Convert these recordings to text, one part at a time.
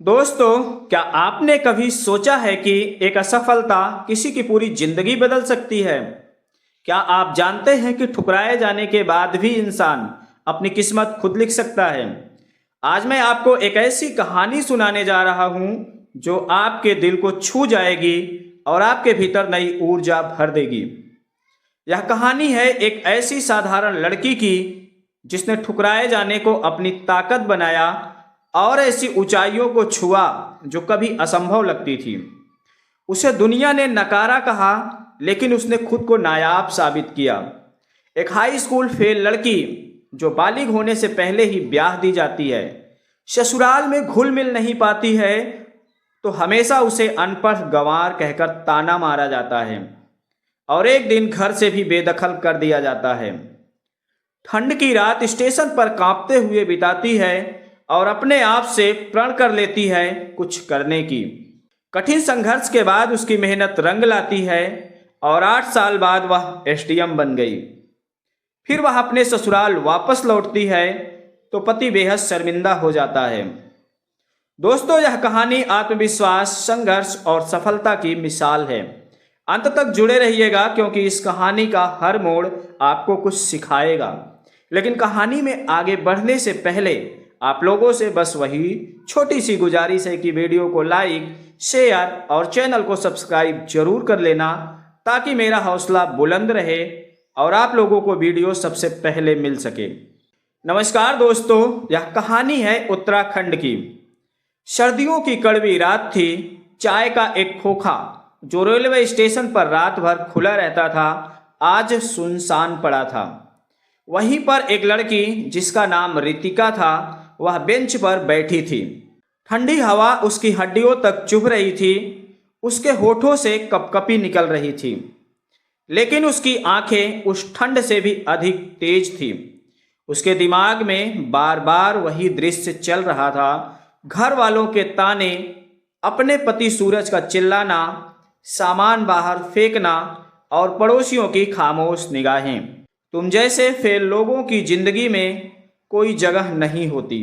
दोस्तों, क्या आपने कभी सोचा है कि एक असफलता किसी की पूरी जिंदगी बदल सकती है? क्या आप जानते हैं कि ठुकराए जाने के बाद भी इंसान अपनी किस्मत खुद लिख सकता है? आज मैं आपको एक ऐसी कहानी सुनाने जा रहा हूं जो आपके दिल को छू जाएगी और आपके भीतर नई ऊर्जा भर देगी। यह कहानी है एक ऐसी साधारण लड़की की जिसने ठुकराए जाने को अपनी ताकत बनाया और ऐसी ऊंचाइयों को छुआ जो कभी असंभव लगती थी। उसे दुनिया ने नकारा कहा, लेकिन उसने खुद को नायाब साबित किया। एक हाई स्कूल फेल लड़की जो बालिग होने से पहले ही ब्याह दी जाती है, ससुराल में घुल मिल नहीं पाती है तो हमेशा उसे अनपढ़ गंवार कहकर ताना मारा जाता है और एक दिन घर से भी बेदखल कर दिया जाता है। ठंड की रात स्टेशन पर कांपते हुए बिताती है और अपने आप से प्रण कर लेती है कुछ करने की। कठिन संघर्ष के बाद उसकी मेहनत रंग लाती है और 8 साल बाद वह एसडीएम बन गई। फिर वह अपने ससुराल वापस लौटती है तो पति बेहद शर्मिंदा हो जाता है। दोस्तों, यह कहानी आत्मविश्वास, संघर्ष और सफलता की मिसाल है। अंत तक जुड़े रहिएगा क्योंकि इस कहानी का हर मोड़ आपको कुछ सिखाएगा। लेकिन कहानी में आगे बढ़ने से पहले आप लोगों से बस वही छोटी सी गुजारिश है कि वीडियो को लाइक, शेयर और चैनल को सब्सक्राइब जरूर कर लेना ताकि मेरा हौसला बुलंद रहे और आप लोगों को वीडियो सबसे पहले मिल सके। नमस्कार दोस्तों, यह कहानी है उत्तराखंड की। सर्दियों की कड़वी रात थी। चाय का एक खोखा जो रेलवे स्टेशन पर रात भर खुला रहता था, आज सुनसान पड़ा था। वहीं पर एक लड़की जिसका नाम रितिका था, वह बेंच पर बैठी थी। ठंडी हवा उसकी हड्डियों तक चुभ रही थी। उसके होठों से कपकपी निकल रही थी, लेकिन उसकी आंखें उस ठंड से भी अधिक तेज थी। उसके दिमाग में बार बार वही दृश्य चल रहा था। घर वालों के ताने, अपने पति सूरज का चिल्लाना, सामान बाहर फेंकना और पड़ोसियों की खामोश निगाहें। तुम जैसे फेल लोगों की जिंदगी में कोई जगह नहीं होती।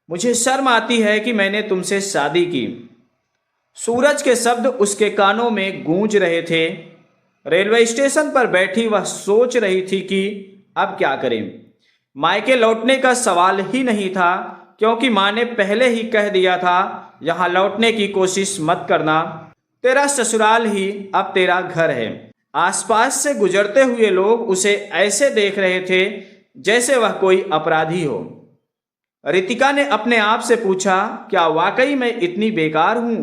मुझे शर्म आती है कि मैंने तुमसे शादी की। सूरज के शब्द उसके कानों में गूंज रहे थे। रेलवे स्टेशन पर बैठी वह सोच रही थी कि अब क्या करें। मायके लौटने का सवाल ही नहीं था क्योंकि माँ ने पहले ही कह दिया था, यहाँ लौटने की कोशिश मत करना, तेरा ससुराल ही अब तेरा घर है। आसपास से गुजरते हुए लोग उसे ऐसे देख रहे थे जैसे वह कोई अपराधी हो। रितिका ने अपने आप से पूछा, क्या वाकई मैं इतनी बेकार हूं?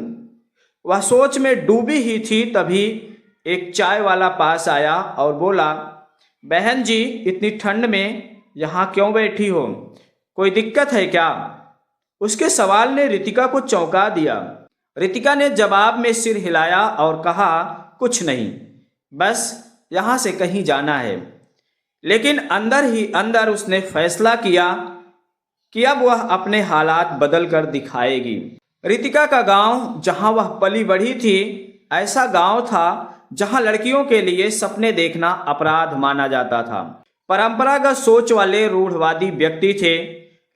वह सोच में डूबी ही थी, तभी एक चाय वाला पास आया और बोला, बहन जी, इतनी ठंड में यहाँ क्यों बैठी हो? कोई दिक्कत है क्या? उसके सवाल ने रितिका को चौंका दिया। रितिका ने जवाब में सिर हिलाया और कहा, कुछ नहीं, बस यहाँ से कहीं जाना है। लेकिन अंदर ही अंदर उसने फैसला किया कि अब वह अपने हालात बदल कर दिखाएगी। रितिका का गांव, जहां वह पली बढ़ी थी, ऐसा गांव था जहां लड़कियों के लिए सपने देखना अपराध माना जाता था। परंपरागत सोच वाले रूढ़वादी व्यक्ति थे।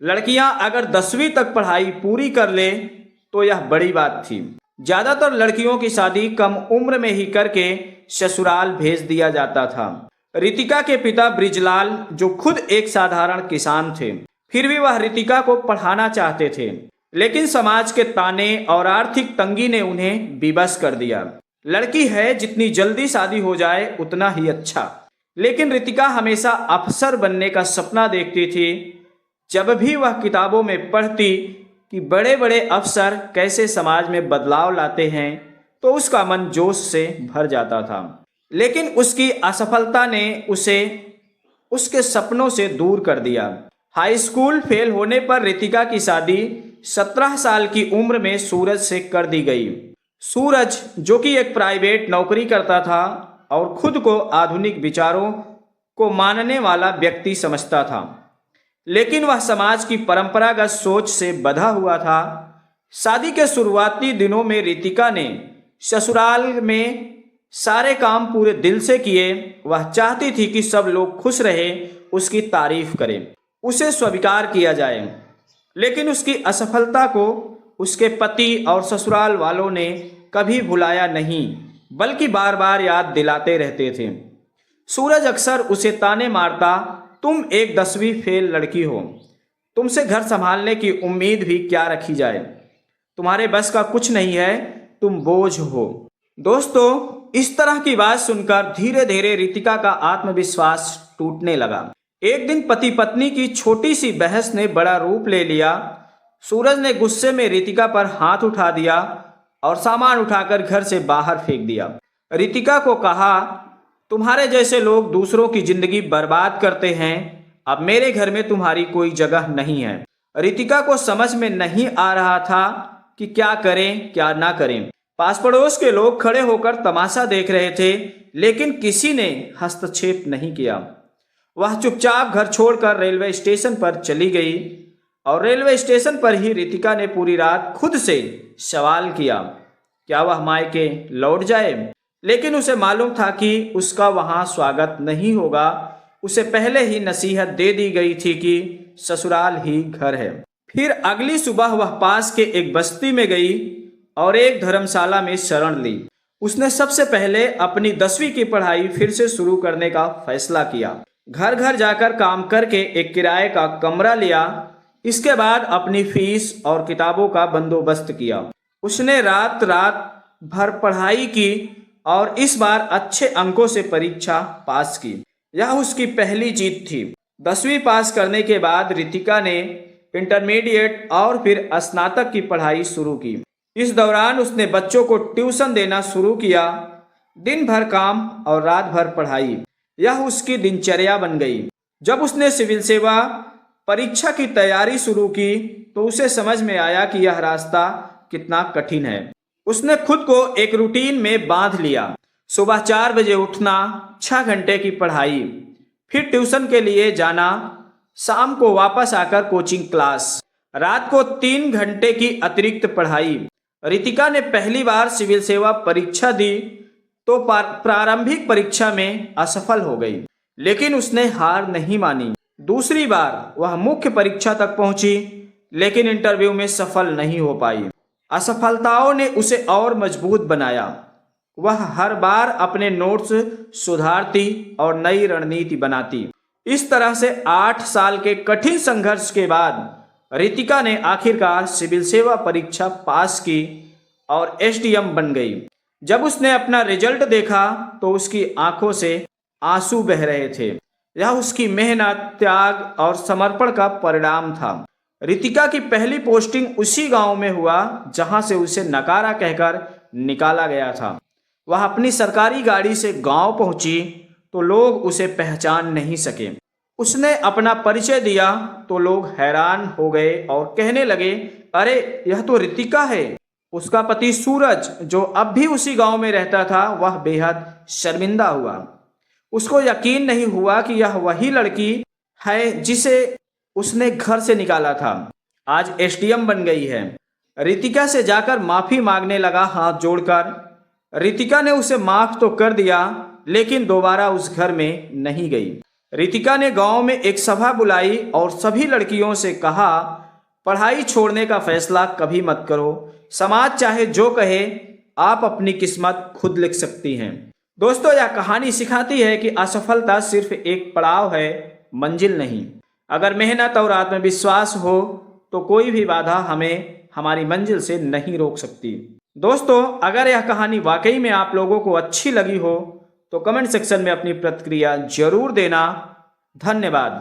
लड़कियां अगर 10वीं तक पढ़ाई पूरी कर ले तो यह बड़ी बात थी। ज्यादातर लड़कियों की शादी कम उम्र में ही करके ससुराल भेज दिया जाता था। रितिका के पिता ब्रिजलाल, जो खुद एक साधारण किसान थे, फिर भी वह रितिका को पढ़ाना चाहते थे, लेकिन समाज के ताने और आर्थिक तंगी ने उन्हें विवश कर दिया। लड़की है, जितनी जल्दी शादी हो जाए उतना ही अच्छा। लेकिन रितिका हमेशा अफसर बनने का सपना देखती थी। जब भी वह किताबों में पढ़ती कि बड़े बड़े अफसर कैसे समाज में बदलाव लाते हैं तो उसका मन जोश से भर जाता था। लेकिन उसकी असफलता ने उसे उसके सपनों से दूर कर दिया। हाई स्कूल फेल होने पर रितिका की शादी 17 साल की उम्र में सूरज से कर दी गई। सूरज, जो कि एक प्राइवेट नौकरी करता था और खुद को आधुनिक विचारों को मानने वाला व्यक्ति समझता था, लेकिन वह समाज की परंपरागत सोच से बंधा हुआ था। शादी के शुरुआती दिनों में रितिका ने ससुराल में सारे काम पूरे दिल से किए। वह चाहती थी कि सब लोग खुश रहे, उसकी तारीफ करें, उसे स्वीकार किया जाए। लेकिन उसकी असफलता को उसके पति और ससुराल वालों ने कभी भुलाया नहीं, बल्कि बार बार याद दिलाते रहते थे। सूरज अक्सर उसे ताने मारता, तुम एक 10वीं फेल लड़की हो, तुमसे घर संभालने की उम्मीद भी क्या रखी जाए, तुम्हारे बस का कुछ नहीं है, तुम बोझ हो। दोस्तों, इस तरह की बात सुनकर धीरे धीरे रितिका का आत्मविश्वास टूटने लगा। एक दिन पति पत्नी की छोटी सी बहस ने बड़ा रूप ले लिया। सूरज ने गुस्से में रितिका पर हाथ उठा दिया और सामान उठाकर घर से बाहर फेंक दिया। रितिका को कहा, तुम्हारे जैसे लोग दूसरों की जिंदगी बर्बाद करते हैं, अब मेरे घर में तुम्हारी कोई जगह नहीं है। रितिका को समझ में नहीं आ रहा था कि क्या करें क्या ना करें। पास पड़ोस के लोग खड़े होकर तमाशा देख रहे थे, लेकिन किसी ने हस्तक्षेप नहीं किया। वह चुपचाप घर छोड़कर रेलवे स्टेशन पर चली गई और रेलवे स्टेशन पर ही रितिका ने पूरी रात खुद से सवाल किया, क्या वह मायके लौट जाए? लेकिन उसे मालूम था कि उसका वहां स्वागत नहीं होगा। उसे पहले ही नसीहत दे दी गई थी कि ससुराल ही घर है। फिर अगली सुबह वह पास के एक बस्ती में गई और एक धर्मशाला में शरण ली। उसने सबसे पहले अपनी 10वीं की पढ़ाई फिर से शुरू करने का फैसला किया। घर घर जाकर काम करके एक किराए का कमरा लिया। इसके बाद अपनी फीस और किताबों का बंदोबस्त किया। उसने रात रात भर पढ़ाई की और इस बार अच्छे अंकों से परीक्षा पास की। यह उसकी पहली जीत थी। 10वीं पास करने के बाद रितिका ने इंटरमीडिएट और फिर स्नातक की पढ़ाई शुरू की। इस दौरान उसने बच्चों को ट्यूशन देना शुरू किया। दिन भर काम और रात भर पढ़ाई, यह उसकी दिनचर्या बन गई। जब उसने सिविल सेवा परीक्षा की तैयारी शुरू की तो उसे समझ में आया कि यह रास्ता कितना कठिन है। उसने खुद को एक रूटीन में बांध लिया। सुबह 4 बजे उठना, 6 घंटे की पढ़ाई, फिर ट्यूशन के लिए जाना, शाम को वापस आकर कोचिंग क्लास, रात को 3 घंटे की अतिरिक्त पढ़ाई। रितिका ने पहली बार सिविल सेवा परीक्षा दी तो प्रारंभिक परीक्षा में असफल हो गई, लेकिन उसने हार नहीं मानी। दूसरी बार वह मुख्य परीक्षा तक पहुंची, लेकिन इंटरव्यू में सफल नहीं हो पाई। असफलताओं ने उसे और मजबूत बनाया। वह हर बार अपने नोट्स सुधारती और नई रणनीति बनाती। इस तरह से 8 साल के कठिन संघर्ष के बाद रितिका ने आखिरकार सिविल सेवा परीक्षा पास की और एसडीएम बन गई। जब उसने अपना रिजल्ट देखा तो उसकी आंखों से आंसू बह रहे थे। यह उसकी मेहनत, त्याग और समर्पण का परिणाम था। रितिका की पहली पोस्टिंग उसी गांव में हुआ जहां से उसे नकारा कहकर निकाला गया था। वह अपनी सरकारी गाड़ी से गांव पहुंची तो लोग उसे पहचान नहीं सके। उसने अपना परिचय दिया तो लोग हैरान हो गए और कहने लगे, अरे यह तो रितिका है। उसका पति सूरज, जो अब भी उसी गांव में रहता था, वह बेहद शर्मिंदा हुआ। उसको यकीन नहीं हुआ कि यह वही लड़की है जिसे उसने घर से निकाला था, आज एसडीएम बन गई है। रितिका से जाकर माफी मांगने लगा हाथ जोड़कर। रितिका ने उसे माफ तो कर दिया, लेकिन दोबारा उस घर में नहीं गई। रितिका ने गांव में एक सभा बुलाई और सभी लड़कियों से कहा, पढ़ाई छोड़ने का फैसला कभी मत करो। समाज चाहे जो कहे, आप अपनी किस्मत खुद लिख सकती हैं। दोस्तों, यह कहानी सिखाती है कि असफलता सिर्फ एक पड़ाव है, मंजिल नहीं। अगर मेहनत और आत्मविश्वास हो तो कोई भी बाधा हमें हमारी मंजिल से नहीं रोक सकती। दोस्तों, अगर यह कहानी वाकई में आप लोगों को अच्छी लगी हो तो कमेंट सेक्शन में अपनी प्रतिक्रिया जरूर देना। धन्यवाद।